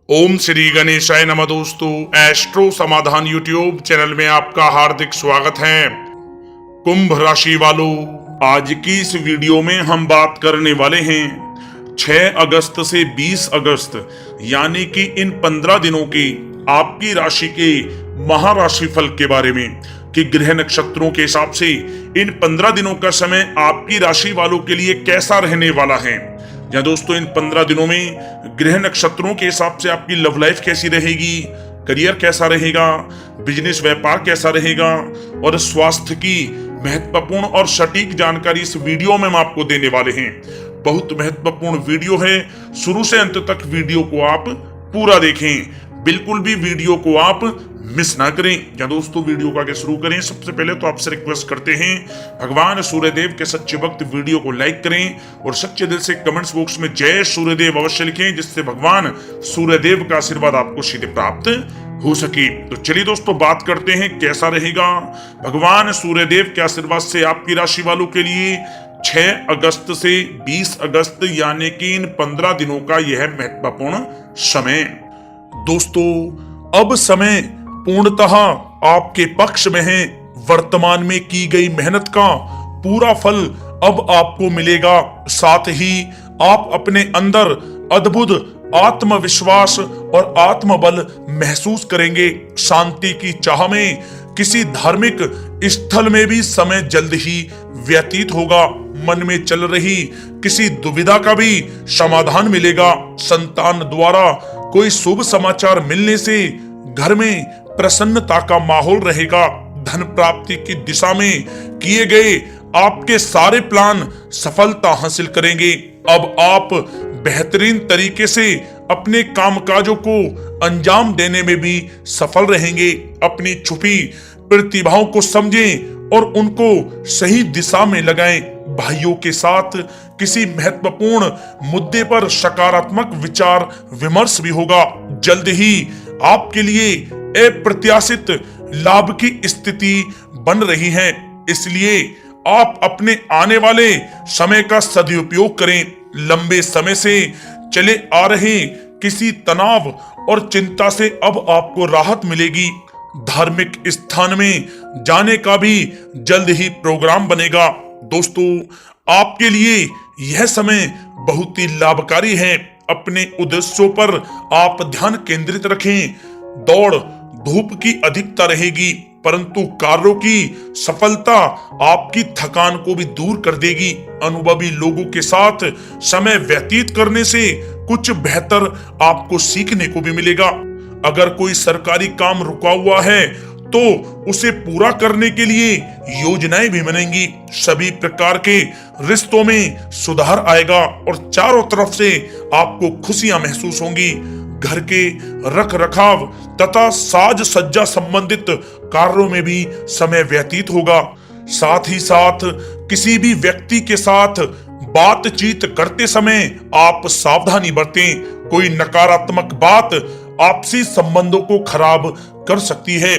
ओम श्री गणेशाय नमः। दोस्तों, एस्ट्रो समाधान यूट्यूब चैनल में आपका हार्दिक स्वागत है। कुंभ राशि वालों, आज की इस वीडियो में हम बात करने वाले हैं 6 अगस्त से 20 अगस्त यानी कि इन 15 दिनों की आपकी राशि के महाराशि फल के बारे में कि ग्रह नक्षत्रों के हिसाब से इन 15 दिनों का समय आपकी राशि वालों के लिए कैसा रहने वाला है। या दोस्तों, इन 15 दिनों में ग्रह नक्षत्रों के हिसाब से आपकी लव लाइफ कैसी रहेगी, करियर कैसा रहेगा, बिजनेस व्यापार कैसा रहेगा और स्वास्थ्य की महत्वपूर्ण और सटीक जानकारी इस वीडियो में हम आपको देने वाले हैं। बहुत महत्वपूर्ण वीडियो है, शुरू से अंत तक वीडियो को आप पूरा देखें, बिल्कुल भी वीडियो को आप मिस ना करें। या दोस्तों, वीडियो को आगे शुरू करें सबसे पहले तो आपसे रिक्वेस्ट करते हैं, भगवान सूर्यदेव के सच्चे भक्त वीडियो को लाइक करें और सच्चे दिल से कमेंट्स बॉक्स में जय सूर्यदेव अवश्य लिखें, जिससे भगवान सूर्यदेव का आशीर्वाद आपको सीधे प्राप्त हो सके। तो चलिए दोस्तों, बात करते हैं कैसा रहेगा भगवान सूर्यदेव के आशीर्वाद से आपकी राशि वालों के लिए 6 अगस्त से 20 अगस्त यानी कि इन 15 दिनों का यह महत्वपूर्ण समय। दोस्तों, अब समय पूर्णतः आपके पक्ष में है। वर्तमान में की गई मेहनत का पूरा फल अब आपको मिलेगा। साथ ही आप अपने अंदर अद्भुत आत्मविश्वास और आत्मबल महसूस करेंगे। शांति की चाह में किसी धार्मिक स्थल में भी समय जल्द ही व्यतीत होगा। मन में चल रही किसी दुविधा का भी समाधान मिलेगा। संतान द्वारा कोई शुभ समाचार मिलने से घर में प्रसन्नता का माहौल रहेगा। धन प्राप्ति की दिशा में किए गए आपके सारे प्लान सफलता हासिल करेंगे। अब आप बेहतरीन तरीके से अपने कामकाजों को अंजाम देने में भी सफल रहेंगे। अपनी छुपी प्रतिभाओं को समझें और उनको सही दिशा में लगाएं। भाइयों के साथ किसी महत्वपूर्ण मुद्दे पर सकारात्मक विचार विमर्श भी होगा। जल्द ही आपके लिए अप्रत्याशित लाभ की स्थिति बन रही है, इसलिए आप अपने आने वाले समय का सदुपयोग करें। लंबे समय से चले आ रहे किसी तनाव और चिंता से अब आपको राहत मिलेगी। धार्मिक स्थान में जाने का भी जल्द ही प्रोग्राम बनेगा। दोस्तों, आपके लिए यह समय बहुत ही लाभकारी है। अपने उद्देश्यों पर आप ध्यान केंद्रित रखें। दौड़ धूप की अधिकता रहेगी, परंतु कार्यों की सफलता आपकी थकान को भी दूर कर देगी। अनुभवी लोगों के साथ समय व्यतीत करने से कुछ बेहतर आपको सीखने को भी मिलेगा। अगर कोई सरकारी काम रुका हुआ है तो उसे पूरा करने के लिए योजनाएं भी बनेंगी। सभी प्रकार के रिश्तों में सुधार आएगा और चारों तरफ से आपको खुशियां महसूस होंगी। घर के रख रखाव तथा साज सज्जा संबंधित कार्यों में भी समय व्यतीत होगा। साथ ही साथ किसी भी व्यक्ति के साथ बातचीत करते समय आप सावधानी बरतें। कोई नकारात्मक बात आपसी संबंधों को खराब कर सकती है।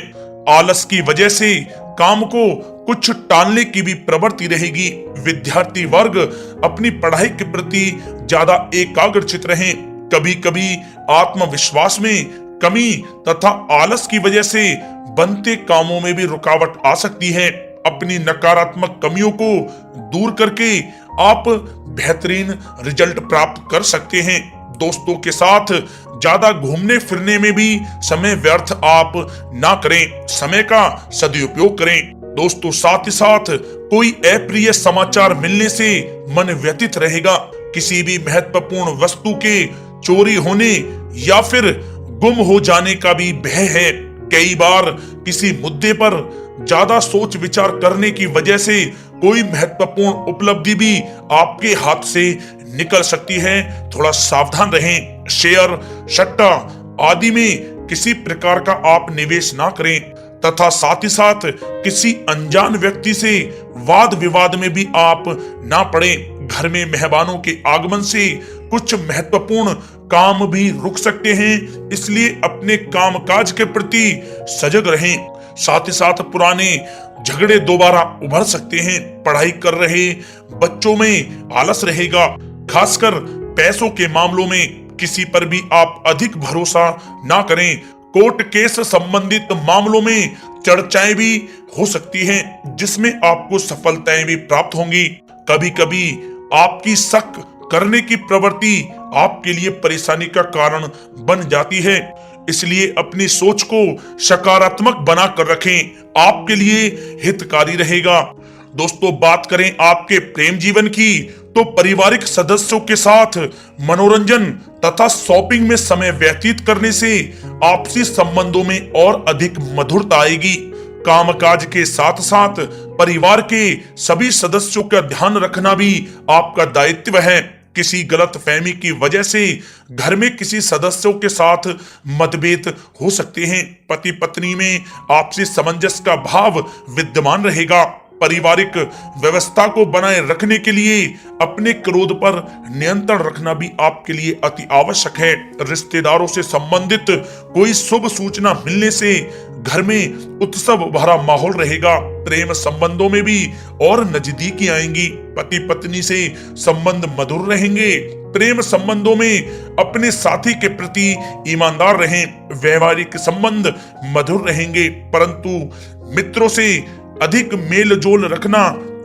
आलस की वजह से काम को कुछ टालने की भी प्रवृत्ति रहेगी। विद्यार्थी वर्ग अपनी पढ़ाई के प्रति ज्यादा एकाग्रचित रहें। कभी कभी आत्मविश्वास में कमी तथा आलस की वजह से बनते कामों में भी रुकावट आ सकती है। अपनी नकारात्मक कमियों को दूर करके आप बेहतरीन रिजल्ट प्राप्त कर सकते हैं। दोस्तों के साथ ज्यादा घूमने फिरने में भी समय व्यर्थ आप ना करें, समय का सदुपयोग करें। दोस्तों, साथ ही साथ कोई अप्रिय समाचार मिलने से मन व्यतीत रहेगा। किसी भी महत्वपूर्ण वस्तु के चोरी होने या फिर गुम हो जाने का भी भय है। कई बार किसी मुद्दे पर ज्यादा सोच विचार करने की वजह से कोई महत्वपूर्ण उपलब्धि भी आपके हाथ से निकल सकती है। थोड़ा सावधान रहें। शेयर सट्टा आदि में किसी प्रकार का आप निवेश ना करें तथा साथ ही साथ किसी अनजान व्यक्ति से वाद विवाद में भी आप ना पड़ें। घर में मेहमानों के आगमन से कुछ महत्वपूर्ण काम भी रुक सकते हैं, इसलिए अपने कामकाज के प्रति सजग रहें। साथ ही साथ पुराने झगड़े दोबारा उभर सकते हैं। पढ़ाई कर रहे बच्चों में आलस रहेगा। खासकर पैसों के मामलों में किसी पर भी आप अधिक भरोसा ना करें। कोर्ट केस संबंधित मामलों में चर्चाएं भी हो सकती हैं, जिसमें आपको सफलताएं भी प्राप्त होंगी। कभी कभी आपकी शक करने की प्रवृत्ति आपके लिए परेशानी का कारण बन जाती है, इसलिए अपनी सोच को सकारात्मक बनाकर रखें, आपके लिए हितकारी रहेगा। दोस्तों, बात करें आपके प्रेम जीवन की, तो पारिवारिक सदस्यों के साथ मनोरंजन तथा शॉपिंग में समय व्यतीत करने से आपसी संबंधों में और अधिक मधुरता आएगी। कामकाज के साथ साथ परिवार के सभी सदस्यों का ध्यान रखना भी आपका दायित्व है। किसी गलतफहमी की वजह से घर में किसी सदस्यों के साथ मतभेद हो सकते हैं। पति पत्नी में आपसी सामंजस्य का भाव विद्यमान रहेगा। पारिवारिक व्यवस्था को बनाए रखने के लिए अपने क्रोध पर नियंत्रण रखना भी आपके लिए अति आवश्यक है। रिश्तेदारों से संबंधित कोई शुभ सूचना मिलने से घर में उत्सव भरा माहौल रहेगा। प्रेम संबंधों में भी और नजदीकी आएंगी। पति पत्नी से संबंध मधुर रहेंगे। प्रेम संबंधों में अपने साथी के प्रति ईमानदार रहें। वैवाहिक संबंध मधुर रहेंगे, परंतु मित्रों से अधिक मेल जोल रखना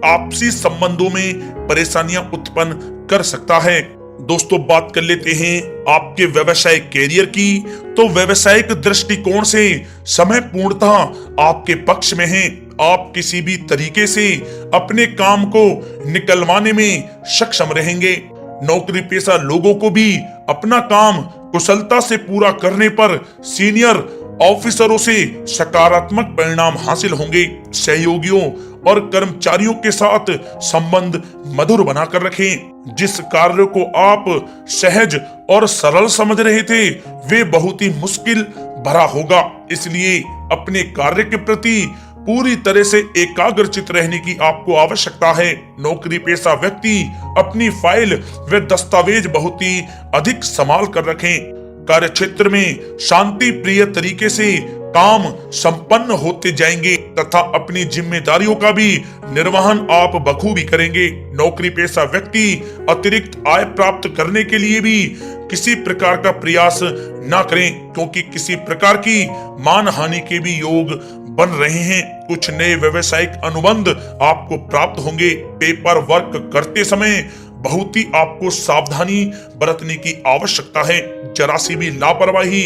आपसी संबंधों में परेशानियां उत्पन्न कर सकता है। दोस्तों, बात कर लेते हैं आपके व्यवसायिक कैरियर की। तो व्यवसायिक दृष्टिकोण से समय पूर्णतः आपके पक्ष में है। आप किसी भी तरीके से अपने काम को निकलवाने में सक्षम रहेंगे। नौकरी पेशा लोगों को भी अपना काम कुशलता से पूरा करने पर सीनियर ऑफिसरों से सकारात्मक परिणाम हासिल होंगे। सहयोगियों और कर्मचारियों के साथ संबंध मधुर बनाकर रखें। जिस कार्य को आप सहज और सरल समझ रहे थे, वे बहुत ही मुश्किल भरा होगा। इसलिए अपने कार्य के प्रति पूरी तरह से एकाग्रचित रहने की आपको आवश्यकता है। नौकरी पेशा व्यक्ति अपनी फाइल व दस्तावेज बहुत ही अधिक संभाल कर रखें। कार्य क्षेत्र में शांति प्रिय तरीके से काम संपन्न होते जाएंगे तथा अपनी जिम्मेदारियों का भी निर्वहन आप बखूबी करेंगे। नौकरी पेशा व्यक्ति अतिरिक्त आय प्राप्त करने के लिए भी किसी प्रकार का प्रयास न करें, क्योंकि किसी प्रकार की मान हानि के भी योग बन रहे हैं। कुछ नए व्यवसायिक अनुबंध आपको प्राप्त होंगे। पेपर वर्क करते समय बहुत ही आपको सावधानी बरतने की आवश्यकता है। जरा सी भी लापरवाही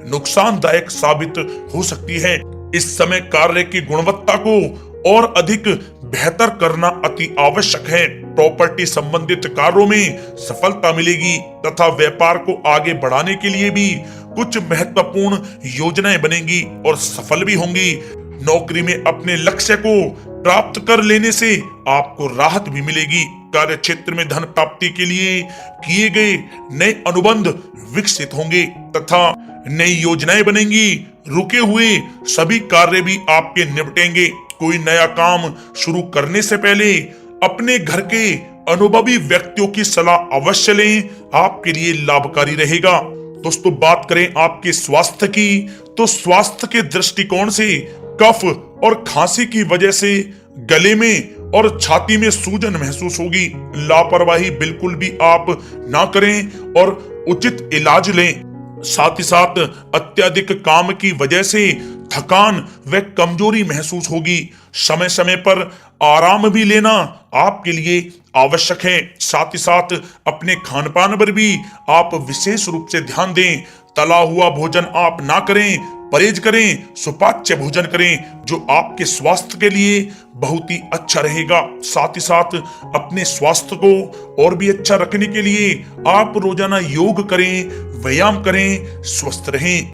नुकसानदायक साबित हो सकती है। इस समय कार्य की गुणवत्ता को और अधिक बेहतर करना अति आवश्यक है। प्रॉपर्टी संबंधित कार्यों में सफलता मिलेगी तथा व्यापार को आगे बढ़ाने के लिए भी कुछ महत्वपूर्ण योजनाएं बनेंगी और सफल भी होंगी। नौकरी में अपने लक्ष्य को प्राप्त कर लेने से आपको राहत भी मिलेगी। कार्य क्षेत्र में धन प्राप्ति के लिए किए गए नए अनुबंध विकसित होंगे तथा नई योजनाएं बनेंगी। रुके हुए सभी कार्य भी आपके निपटेंगे। कोई नया काम शुरू करने से पहले अपने घर के अनुभवी व्यक्तियों की सलाह अवश्य लें, आपके लिए लाभकारी रहेगा। दोस्तों, बात करें आपके स्वास्थ्य की, तो स्वास्थ्य के दृष्टिकोण से कफ और खांसी की वजह से गले में और छाती में सूजन महसूस होगी। लापरवाही बिल्कुल भी आप ना करें और उचित इलाज लें। साथ ही साथ अत्यधिक काम की वजह से थकान व कमजोरी महसूस होगी। समय समय पर आराम भी लेना आपके लिए आवश्यक है। साथ ही साथ अपने खान पान पर भी आप विशेष रूप से ध्यान दें। तला हुआ भोजन आप ना करें, परहेज करें, सुपाच्य भोजन करें, जो आपके स्वास्थ्य के लिए बहुत ही अच्छा रहेगा। साथ ही साथ अपने स्वास्थ्य को और भी अच्छा रखने के लिए आप रोजाना योग करें, व्यायाम करें, स्वस्थ रहें।